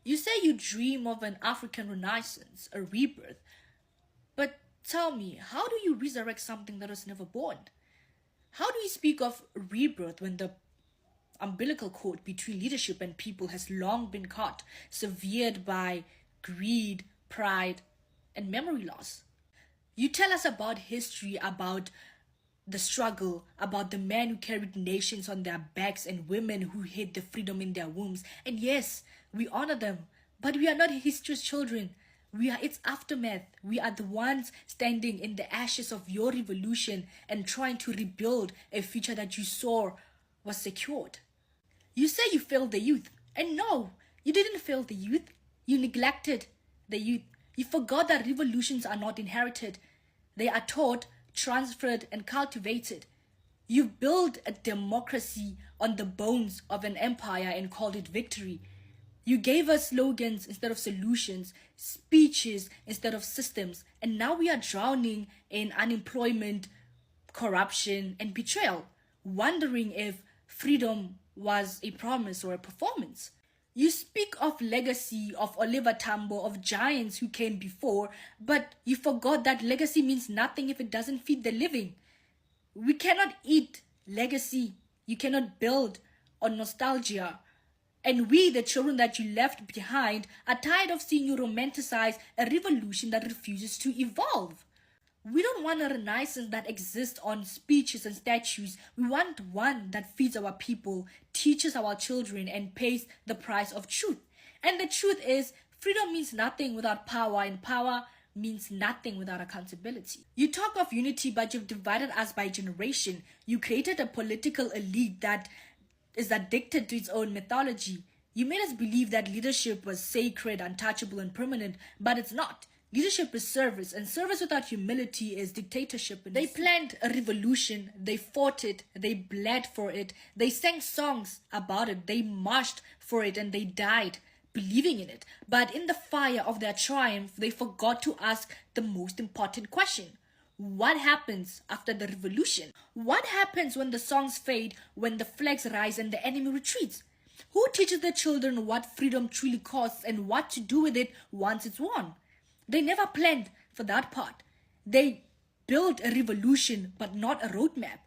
You say you dream of an African renaissance, a rebirth. But tell me, how do you resurrect something that was never born? How do you speak of rebirth when the umbilical cord between leadership and people has long been cut, severed by greed, pride, and memory loss? You tell us about history, about the struggle, about the men who carried nations on their backs and women who hid the freedom in their wombs. And yes, we honor them, but we are not history's children. We are its aftermath. We are the ones standing in the ashes of your revolution and trying to rebuild a future that you saw was secured. You say you failed the youth. And no, you didn't fail the youth. You neglected the youth. You forgot that revolutions are not inherited. They are taught, transferred, and cultivated. You built a democracy on the bones of an empire and called it victory. You gave us slogans instead of solutions, speeches instead of systems, and now we are drowning in unemployment, corruption, and betrayal, wondering if freedom was a promise or a performance. You speak of legacy, of Oliver Tambo, of giants who came before, but you forgot that legacy means nothing if it doesn't feed the living. We cannot eat legacy. You cannot build on nostalgia. And we, the children that you left behind, are tired of seeing you romanticize a revolution that refuses to evolve. We don't want a renaissance that exists on speeches and statues. We want one that feeds our people, teaches our children, and pays the price of truth. And the truth is, freedom means nothing without power, and power means nothing without accountability. You talk of unity, but you've divided us by generation. You created a political elite that is addicted to its own mythology. You made us believe that leadership was sacred, untouchable, and permanent, but it's not. Leadership is service, and service without humility is dictatorship. They planned a revolution, they fought it, they bled for it, they sang songs about it, they marched for it, and they died believing in it. But in the fire of their triumph, they forgot to ask the most important question. What happens after the revolution? What happens when the songs fade, when the flags rise and the enemy retreats? Who teaches the children what freedom truly costs and what to do with it once it's won? They never planned for that part. They built a revolution but not a roadmap.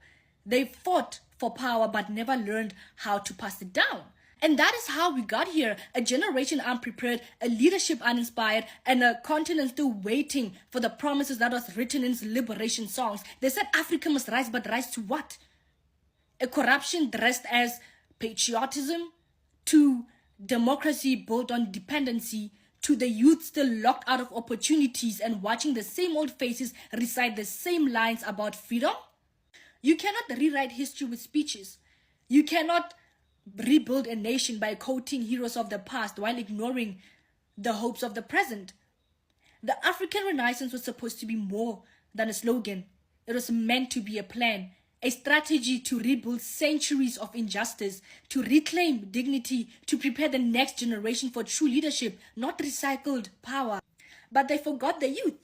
They fought for power but never learned how to pass it down. And that is how we got here, a generation unprepared, a leadership uninspired, and a continent still waiting for the promises that was written in its liberation songs. They said Africa must rise, but rise to what? A corruption dressed as patriotism, to democracy built on dependency, to the youth still locked out of opportunities and watching the same old faces recite the same lines about freedom? You cannot rewrite history with speeches. You cannot rebuild a nation by quoting heroes of the past while ignoring the hopes of the present. The African Renaissance was supposed to be more than a slogan. It was meant to be a plan, a strategy to rebuild centuries of injustice, to reclaim dignity, to prepare the next generation for true leadership, not recycled power. But they forgot the youth.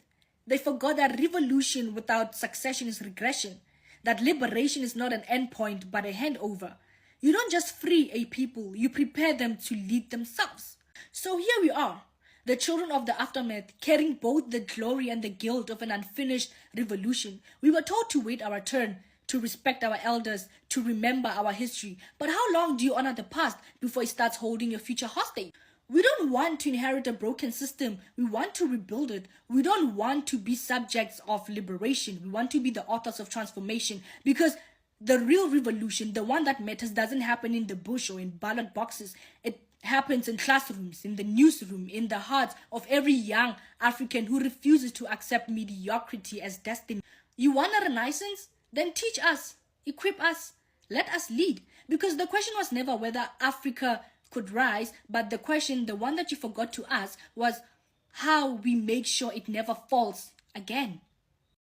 They forgot that revolution without succession is regression, that liberation is not an endpoint but a handover. You don't just free a people, you prepare them to lead themselves. So here we are, the children of the aftermath, carrying both the glory and the guilt of an unfinished revolution. We were told to wait our turn, to respect our elders, to remember our history. But how long do you honor the past before it starts holding your future hostage? We don't want to inherit a broken system. We want to rebuild it. We don't want to be subjects of liberation. We want to be the authors of transformation, because the real revolution, the one that matters, doesn't happen in the bush or in ballot boxes. It happens in classrooms, in the newsroom, in the hearts of every young African who refuses to accept mediocrity as destiny. You want a renaissance? Then teach us, equip us, let us lead. Because the question was never whether Africa could rise, but the question, the one that you forgot to ask, was how we make sure it never falls again.